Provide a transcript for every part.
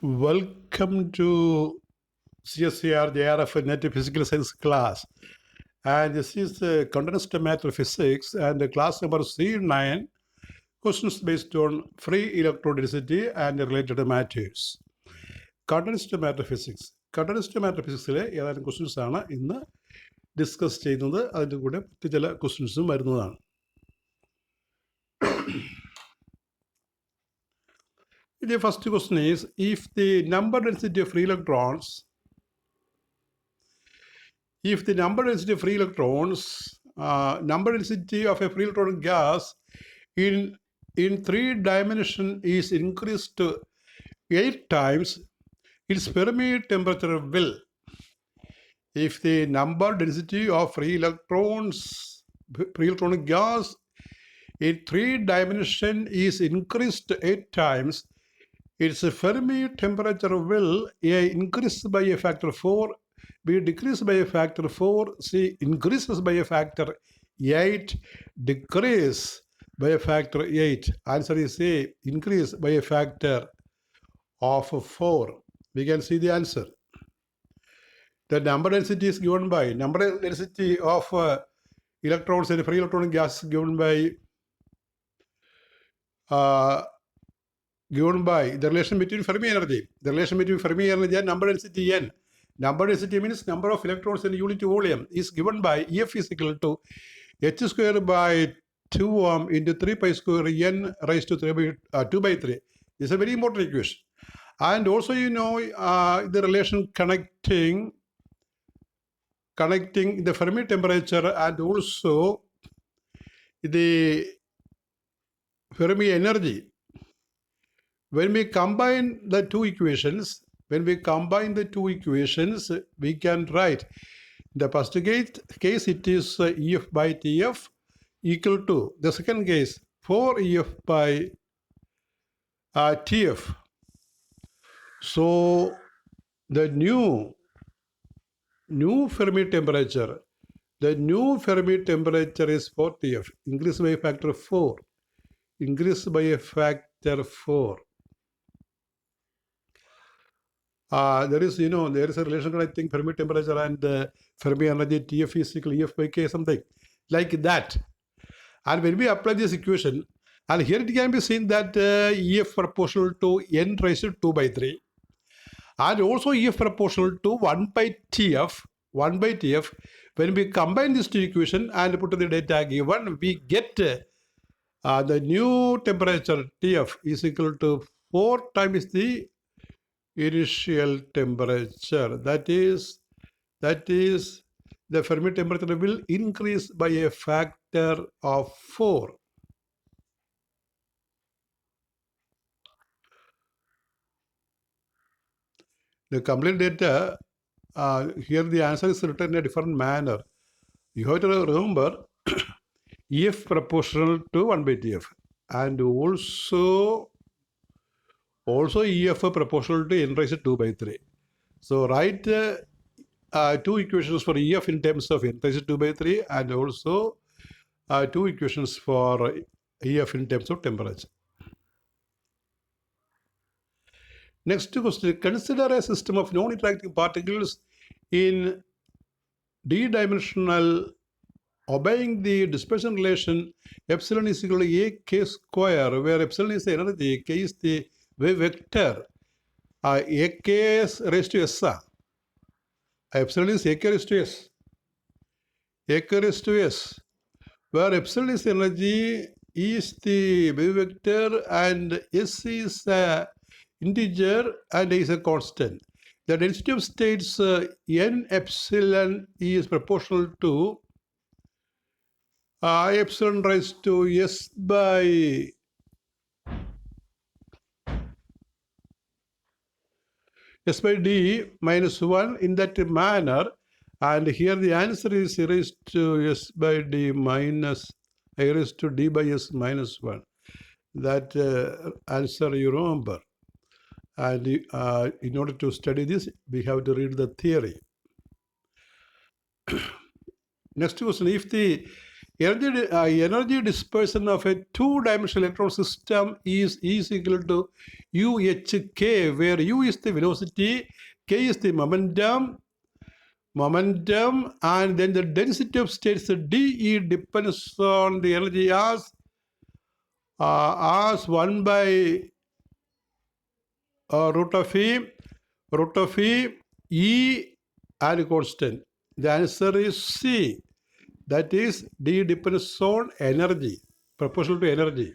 Welcome to CSIR JRF Net Physical Science class. And this is the condensed matter physics and the class number C9, questions based on free electron density and related matters. Condensed matter physics. Condensed matter physics ഏതാനും questions ആണ് ഇന്ന് discuss ചെയ്യുന്നത്. അതിൻ്റെ കൂടെ മറ്റ് ചില ക്വസ്റ്റ്യൻസും വരുന്നതാണ്. The first question is, if the number density of free electrons number density of a free electron gas in 3 dimension is increased to 8 times, its Fermi temperature will. If the number density of free electron gas in 3 dimension is increased 8 times, its Fermi temperature will A increase by a factor 4, B decrease by a factor 4, C increases by a factor 8, decrease by a factor 8. Answer is A, increase by a factor of 4. We can see the answer. The number density is given by number density of electrons in free electron gas is given by the relation between Fermi energy. The relation between Fermi energy and number density n. Number density means number of electrons in unit volume is given by EF is equal to h square by 2 into 3 pi square n raised to 2 by 3. This is a very important equation. And also the relation connecting the Fermi temperature and also the Fermi energy. When we combine the two equations, we can write the first case it is EF by TF equal to the second case 4EF by TF. So the new Fermi temperature, is 4TF, increased by a factor 4. There is a relation connecting Fermi temperature and Fermi energy. TF is equal to EF by K, something like that. And when we apply this equation, and here it can be seen that EF proportional to n raised to 2 by 3, and also EF proportional to 1 by TF. When we combine these two equations and put the data given, we get the new temperature TF is equal to 4 times the initial temperature. That is the Fermi temperature will increase by a factor of 4. The complete data, here the answer is written in a different manner. You have to remember EF proportional to 1 by TF and also EF proportional to n raised to 2 by 3. So write two equations for EF in terms of n raised to 2 by 3 and also two equations for EF in terms of temperature. Next question, consider a system of non-interacting particles in d-dimensional obeying the dispersion relation epsilon is equal to a k square, where epsilon is the energy, k is the wave vector, a k raised to s. Epsilon is a k raised to s, where epsilon is energy, is the wave vector, and s is integer and is a constant. The density of states n epsilon is proportional to epsilon raised to s by d minus 1 in that manner, and here the answer is e raised to s by d minus e raised to d by s minus 1. That answer you remember. And in order to study this, we have to read the theory. Next question, if the Energy dispersion of a two-dimensional electron system is equal to UHK, where U is the velocity, K is the momentum, and then the density of states dE depends on the energy as 1 by root of E and constant. The answer is C. That is D depends on energy, proportional to energy.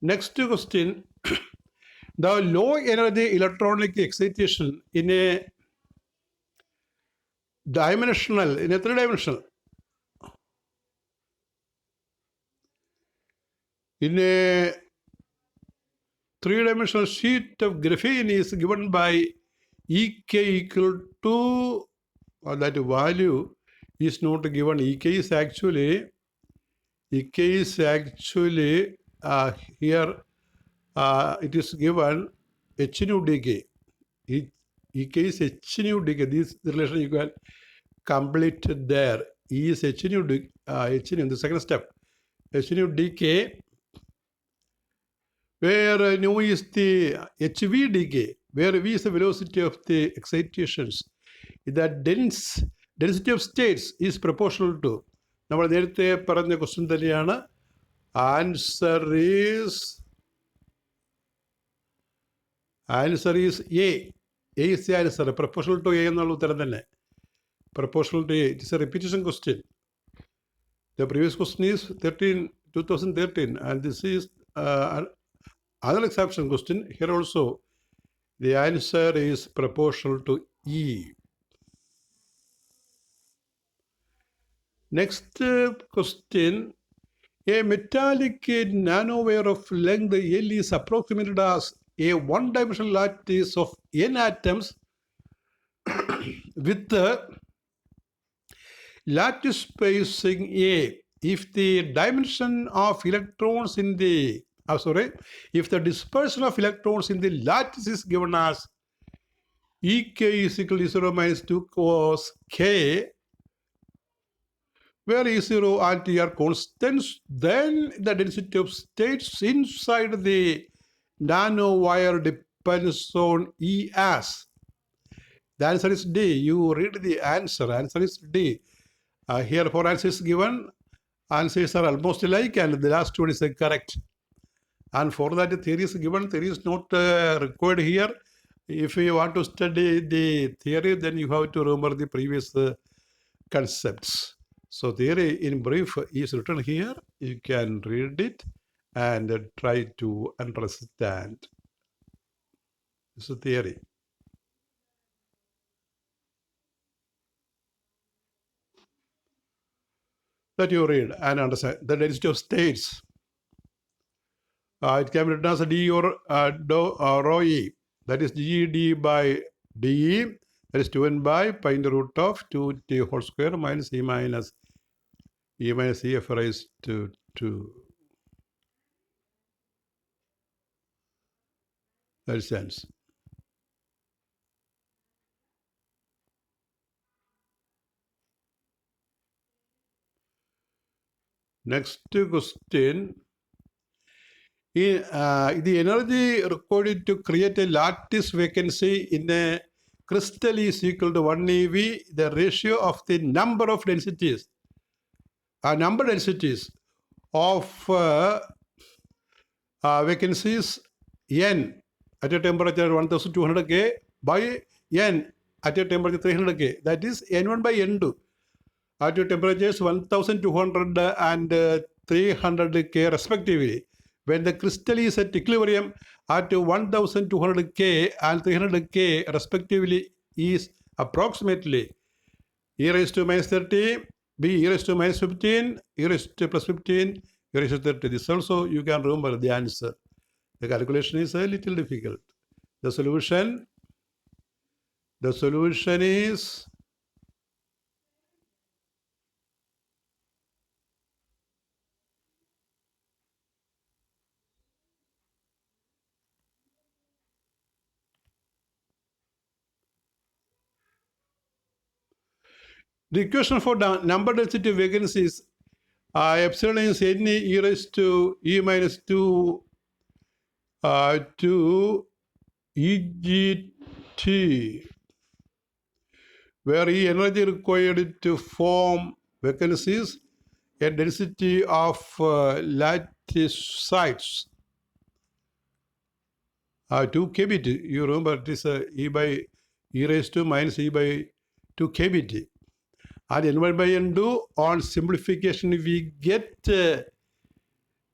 Next question. The low energy electronic excitation in a three-dimensional, in a three-dimensional sheet of graphene is given by Ek equal to, that value is not given. Ek is actually here it is given h nu dk. Ek is h nu dk. This relation you can complete there. E is h nu in the second step. H nu dk, where nu is the hv dk, where v is the velocity of the excitations. That density of states is proportional to, നമ്മൾ നേരത്തെ പറഞ്ഞ question തന്നെയാണ്. Answer is A. A is the answer. Proportional to A എന്നുള്ള ഉത്തരം തന്നെ. Proportional to A. It is a repetition question. The previous question is 2013, and this is another exception question. Here also, the answer is proportional to E. Next question. A metallic nanowire of length L is approximated as a one-dimensional lattice of n atoms with the lattice spacing A. If the dimension of electrons in the if the dispersion of electrons in the lattice is given as Ek is equal to 0 minus 2 cos K, where E0 and T are constants, then the density of states inside the nanowire depends on E as. The answer is D. You read the answer. Answer is D. Here 4 answers given. Answers are almost alike, and the last one is correct. And for that, theory is given. Theory is not required here. If you want to study the theory, then you have to remember the previous concepts. So theory in brief is written here. You can read it and try to understand. This is theory. That you read and understand. The density of states. It can be written as d or rho e. That is GD by DE. That is 2n by pi in the root of 2t whole square minus e minus f raised to 2. That is sense. Next question. The energy required to create a lattice vacancy in a crystal is equal to 1 eV, the ratio of the number densities of vacancies n at a temperature 1200 K by n at a temperature 300 K. That is n1 by n2 at temperatures 1200 and 300 K respectively. When the crystal is at equilibrium at 1200 K and 300 K respectively is approximately e raised to minus 30, b e raised to minus 15, e raised to plus 15, e raised to 30. This also you can remember the answer. The calculation is a little difficult. The solution is The equation for number density of vacancies, epsilon is n e raised to e minus 2 to EGT, where E energy required to form vacancies a density of lattice sites 2 kbt. You remember it is E by E raised to minus E by 2 kbt. And n1 by n2 on simplification we get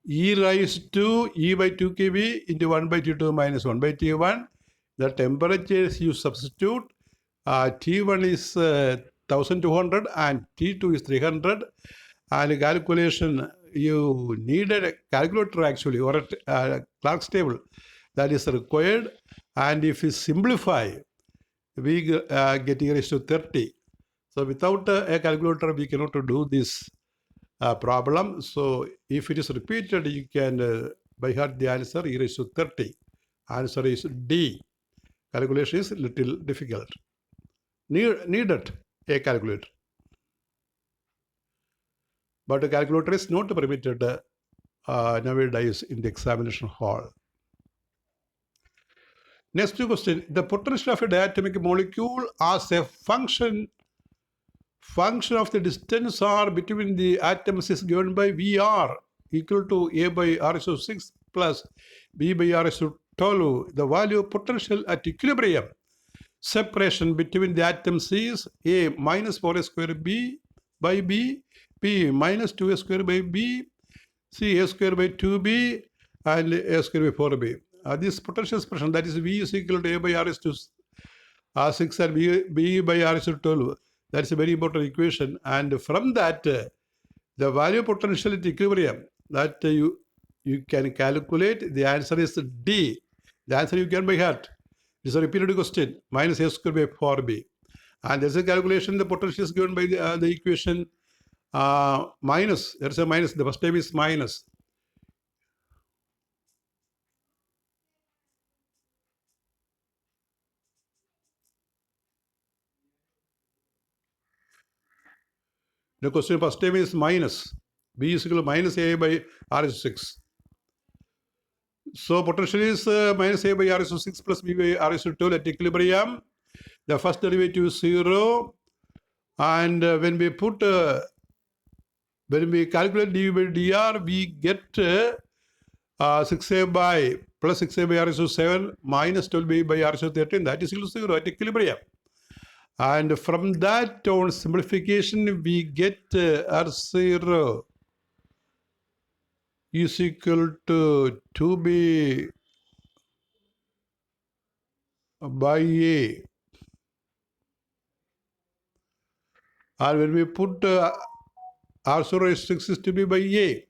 E raised to E by 2 kb into 1 by T2 minus 1 by T1. The temperatures you substitute, T1 is 1200 and T2 is 300. And calculation, you needed a calculator actually or a Clark's table that is required. And if you simplify, we get E raised to 30. So without a calculator, we cannot do this problem. So if it is repeated, you can by heart the answer E raised to 30. Answer is D. Calculation is little difficult. Needed a calculator. But a calculator is not permitted nowadays in the examination hall. Next question. The potential of a diatomic molecule as a function of the distance r between the atoms is given by Vr equal to A by R is to 6 plus B by R is to 12. The value of potential at equilibrium separation between the atoms is A minus 4a square B by B, B minus 2a square by B, C a square by 2B, and a square by 4B. This potential expression, that is V is equal to A by R is to 6 and B by R is to 12. That's a very important equation. And from that, the value of potential at equilibrium that you can calculate, the answer is D. The answer you get by heart. This is a repeated question. Minus A square by 4B. And there's a calculation, the potential is given by the equation minus. There's a minus. The first time is minus. The question first time is minus. B is equal to minus A by R is 6. So potential is minus A by R is to 6 plus B by R is to 12 at equilibrium. The first derivative is 0. And when we calculate dV by dr, we get 6A by plus 6A by R is to 7 minus 12B by R is to 13. That is equal to 0 at equilibrium. And from that on simplification, we get R0 is equal to 2B by A. And when we put R0 is 6 is to be by A,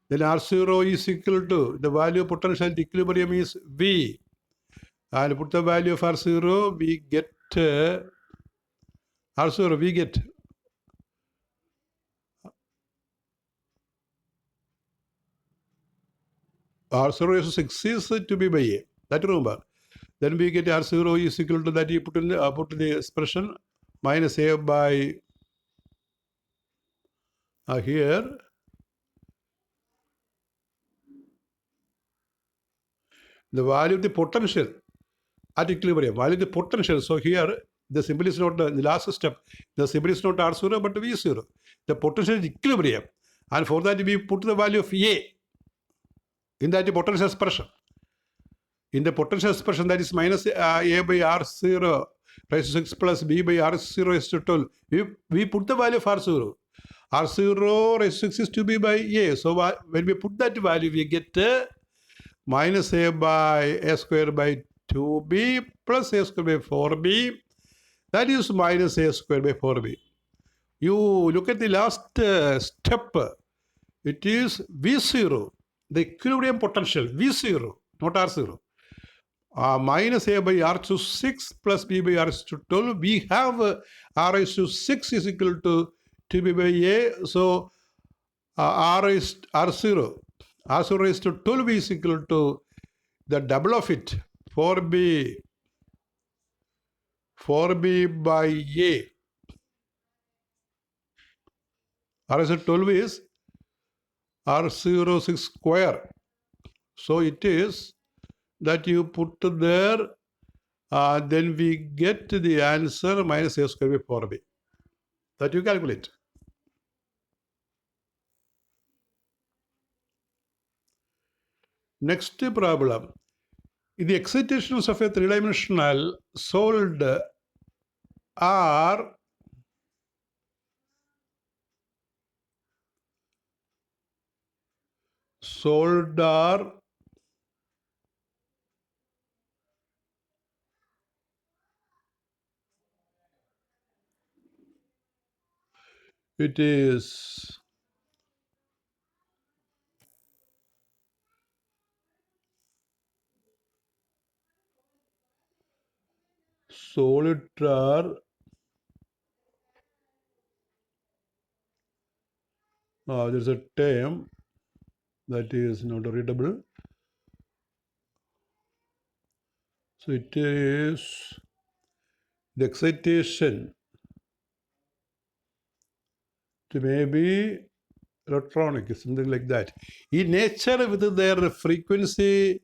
then R0 is equal to the value of potential at equilibrium is V. And put the value of R0, we get R0, we get R0 is 6 is to be by A. That remember. Then we get R0 is equal to that, you put in the expression minus A by here. The value of the potential at equilibrium, value of the potential. So here, the symbol is not the last step. The symbol is not R0 but V0. The potential is equilibrium. And for that, we put the value of A in that potential expression. In the potential expression, that is minus A by R0 raised to 6 plus B by R0 raised to 12. We put the value of R0. R0 raised to 6 is to be by A. So when we put that value, we get minus A by A square by 2B plus A square by 4B. That is minus A square by 4B. You look at the last step. It is V0, the equilibrium potential, V0, not R0. Minus A by R to 6 plus B by R to 12. We have R is to 6 is equal to 2B by A. So R is R0. R0 is to 12 is equal to the double of it, 4B by A. RS12 is R06 square. So it is that you put there, then we get the answer minus A square by 4B. That you calculate. Next problem. The excitations of a three-dimensional solid are it is solid are there's a term that is not readable. So it is the excitation to maybe electronic, something like that. In nature, with their frequency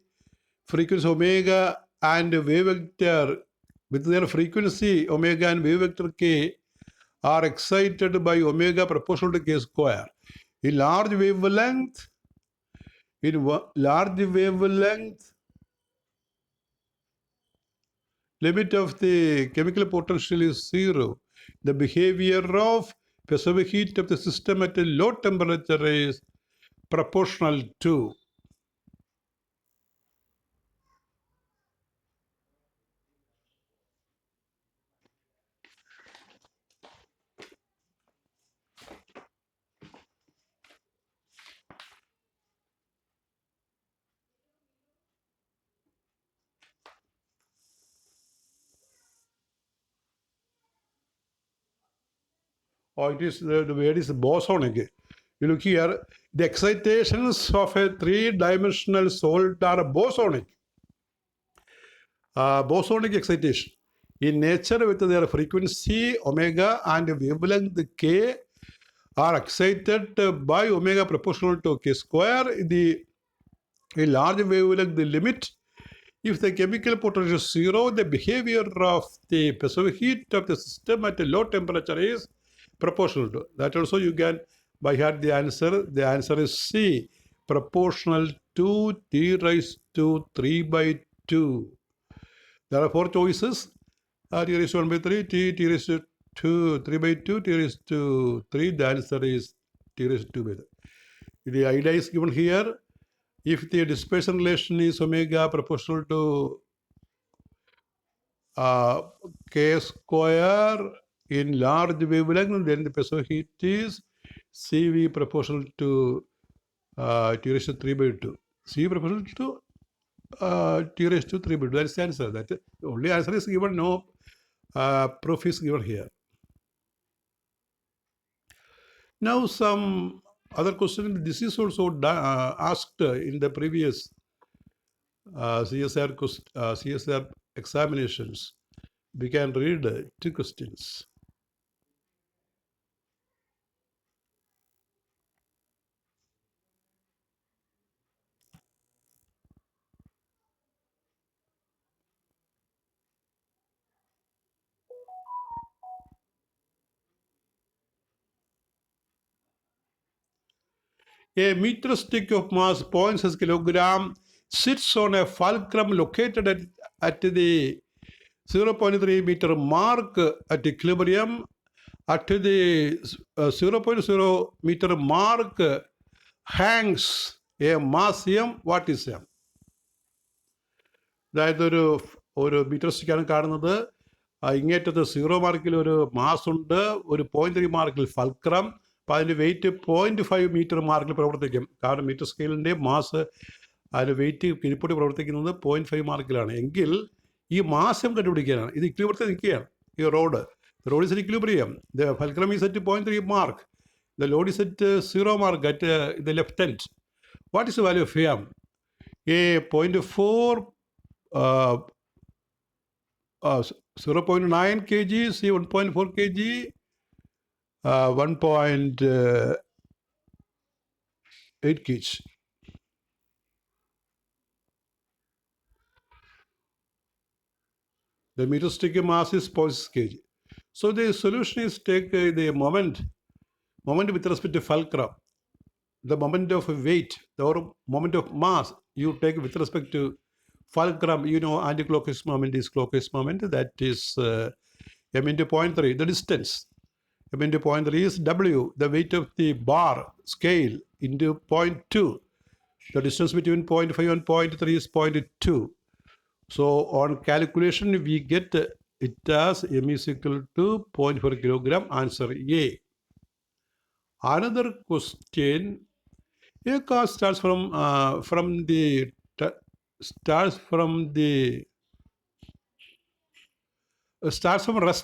omega and wave vector, with their frequency omega and wave vector k are excited by omega proportional to k square. In large wavelength, limit of the chemical potential is zero. The behavior of specific heat of the system at a low temperature is proportional to. Or it is the word is bosonic. You look here, the excitations of a three-dimensional solid are bosonic. Bosonic excitation. In nature, with their frequency omega and wavelength k are excited by omega proportional to k square. A large wavelength, the limit. If the chemical potential is zero, the behavior of the specific heat of the system at a low temperature is proportional to. That also you can by heart the answer. The answer is C, proportional to T raised to 3 by 2. There are four choices. T raised to 1 by 3, T raised to 2, 3 by 2, T raised to 3. The answer is T raised to 2 by 3. The idea is given here. If the dispersion relation is omega proportional to k square in large wavelength, then the specific heat is Cv proportional to T raised to 3 by 2. C proportional to T raised to 3 by 2. That is the answer. That the only answer is given, no proof is given here. Now some other question. This is also asked in the previous CSIR examinations. We can read two questions. A meter stick of mass 0.6 kilogram sits on a fulcrum located at the 0.3 meter mark at equilibrium. At the 0.0 meter mark hangs a mass m. What is m? അതായത് ഒരു metre സ്റ്റിക്കാണ് കാണുന്നത്. ഇങ്ങേറ്റത്ത് 0 മാർക്കിൽ ഒരു mass ഉണ്ട്, ഒരു 0.3 മാർക്കിൽ fulcrum. അപ്പോൾ അതിൻ്റെ വെയിറ്റ് 0.5 മീറ്റർ മാർക്കിൽ പ്രവർത്തിക്കും. കാരണം മീറ്റർ സ്കെയിലിൻ്റെ മാസ് അതിൻ്റെ വെയിറ്റ് കിഴിപ്പൊട്ടി പ്രവർത്തിക്കുന്നത് 0.5 മാർക്കിലാണ്. എങ്കിൽ ഈ മാസം കണ്ടുപിടിക്കാനാണ്. ഇത് ഇക്വിലിബ്രിയത്തിൽ നിൽക്കുകയാണ് ഈ road. Road is equilibrium. The fulcrum is at 0.3 mark. The Lord is at 0 mark at the left end. What is the value of M? A 0.4 0.9 kg, C 1.4 kg, 1.8 kg. The meteoristic mass is 0.6 kg. So the solution is take the moment with respect to fulcrum, the moment of weight or moment of mass you take with respect to fulcrum. Anti-clockwise moment is clockwise moment. That is m into 0.3, the distance. M into 0.3 is W, the weight of the bar scale, into 0.2. The distance between 0.5 and 0.3 is 0.2. So on calculation, we get it as m is equal to 0.4 kilogram. Answer A. Another question. A car starts from rest.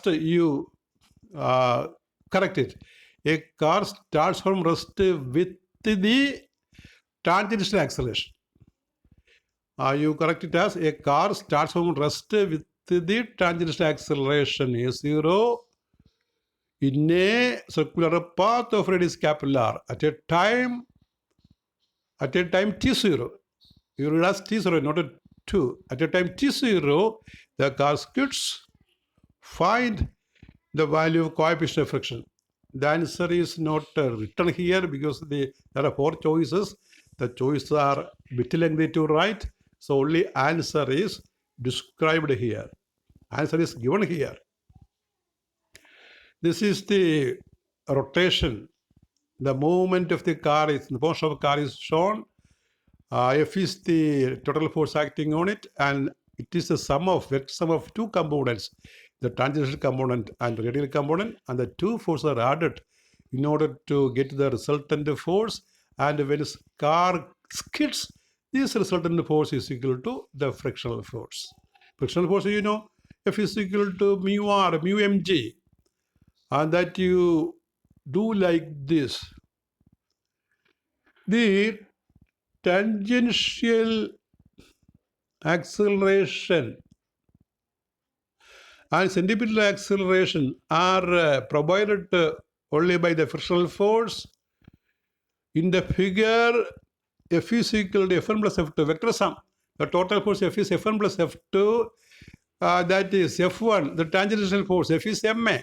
You correct it. A car starts from rest with the tangential acceleration. You correct it as a car starts from rest with the tangential acceleration A0 in a circular path of radius capital R at a time t0. You read as t0, not a 2. At a time t0, the car skids. Find the value of coefficient of friction. The answer is not written here because there are 4 choices. The choices are bit lengthy to write. So only answer is described here. Answer is given here. This is the rotation. The movement of the car is, the motion of the car is shown. F is the total force acting on it, and it is the sum of two components, the tangential component and radial component, and the two forces are added in order to get the resultant force. And when the car skids, this resultant force is equal to the frictional force. Frictional force, F is equal to mu R, mu mg, and that you do like this. The tangential acceleration and centripetal acceleration are provided only by the frictional force. In the figure, F is equal to F1 plus F2, vector sum. The total force F is F1 plus F2, that is F1, the tangential force F is ma.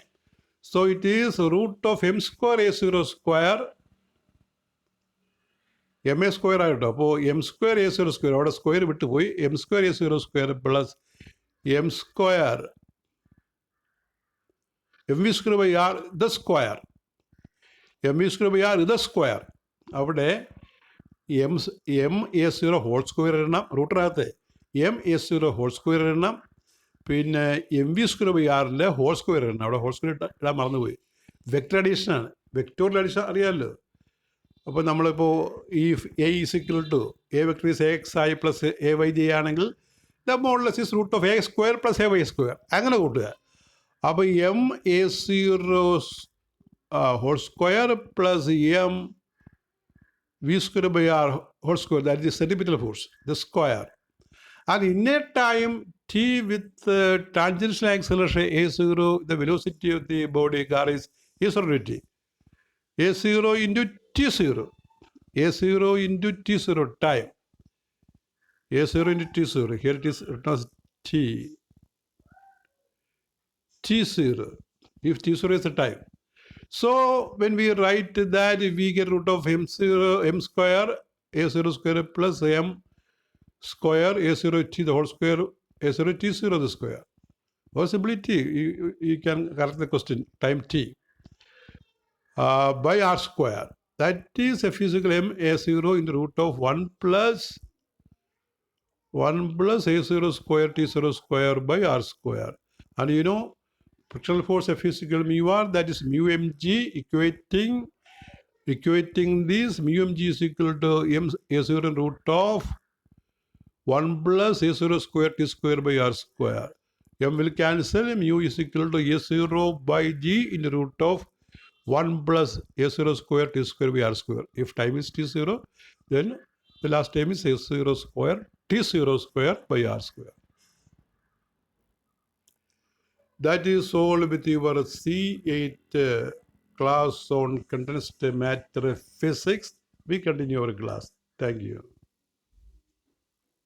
So it is root of m square a0 square, ma square ആയിട്ടോ. അപ്പോൾ m square a0 square, അവിടെ square വിട്ടുപോയി, m square a0 square plus m square mv square by r the square, mv square by r the square. അവിടെ m a0 whole square ഇടണം, റൂട്ടിനകത്ത് m a0 whole square ഇടണം, പിന്നെ M V square by ആറിൻ്റെ whole square ഇടണം. അവിടെ whole square ഇടാൻ മറന്നുപോയി. Vector അഡീഷനാണ്, വെക്ടോറിയൽ addition അറിയാമല്ലോ. അപ്പോൾ നമ്മളിപ്പോൾ ഈ A is equal to A vector is A X I plus A Y J ആണെങ്കിൽ the modulus is root of A square plus A Y square, അങ്ങനെ കൂട്ടുക. അപ്പോൾ M A zero whole square plus M V square by R whole square, that is centimetre force, the square. And in a time t with tangential acceleration a0, the velocity of the body car is a0 a0 into t0, a0 into t0 time, a0 into t0, here it is written as t0, if t0 is the time. So when we write that, we get root of m square a0 square plus m square a0 t the whole square a0 t0 the square, or simply t. You can correct the question, time t by r square, that is a physical m a0 in the root of 1 plus a0 square t0 square by r square. And frictional force of physical mu r, that is mu mg, equating this mu mg is equal to m a0 in root of 1 plus a0 square t square by r square. M will cancel, mu is equal to a0 by g in the root of 1 plus a0 square t square by r square. If time is t0, then the last time is a0 square t0 square by r square. That is all with your C8 class on condensed matter physics. We continue our class. Thank you.